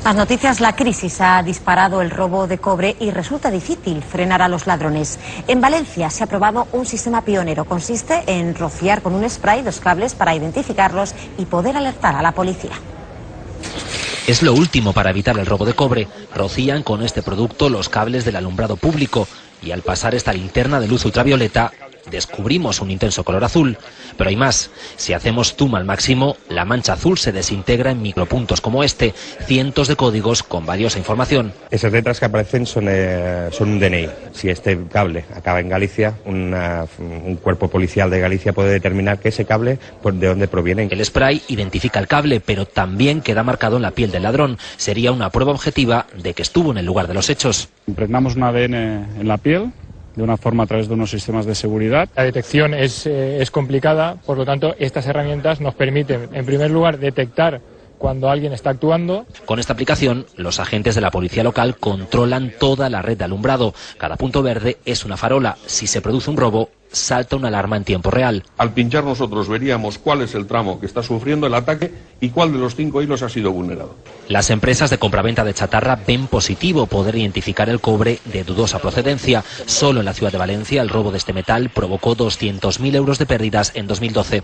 Más noticias, la crisis ha disparado el robo de cobre y resulta difícil frenar a los ladrones. En Valencia se ha probado un sistema pionero. Consiste en rociar con un spray los cables para identificarlos y poder alertar a la policía. Es lo último para evitar el robo de cobre. Rocían con este producto los cables del alumbrado público y al pasar esta linterna de luz ultravioleta descubrimos un intenso color azul. Pero hay más. Si hacemos zoom al máximo, la mancha azul se desintegra en micropuntos como este, cientos de códigos con valiosa información. Esas letras que aparecen son un DNI. Si este cable acaba en Galicia, un cuerpo policial de Galicia puede determinar que ese cable, de dónde proviene. El spray identifica el cable, pero también queda marcado en la piel del ladrón. Sería una prueba objetiva de que estuvo en el lugar de los hechos. Impregnamos un ADN en la piel, de una forma a través de unos sistemas de seguridad. La detección es complicada, por lo tanto estas herramientas nos permiten, en primer lugar, detectar cuando alguien está actuando. Con esta aplicación, los agentes de la policía local controlan toda la red de alumbrado. Cada punto verde es una farola. Si se produce un robo, salta una alarma en tiempo real. Al pinchar nosotros veríamos cuál es el tramo que está sufriendo el ataque y cuál de los 5 hilos ha sido vulnerado. Las empresas de compraventa de chatarra ven positivo poder identificar el cobre de dudosa procedencia. Solo en la ciudad de Valencia el robo de este metal provocó 200.000 euros de pérdidas en 2012.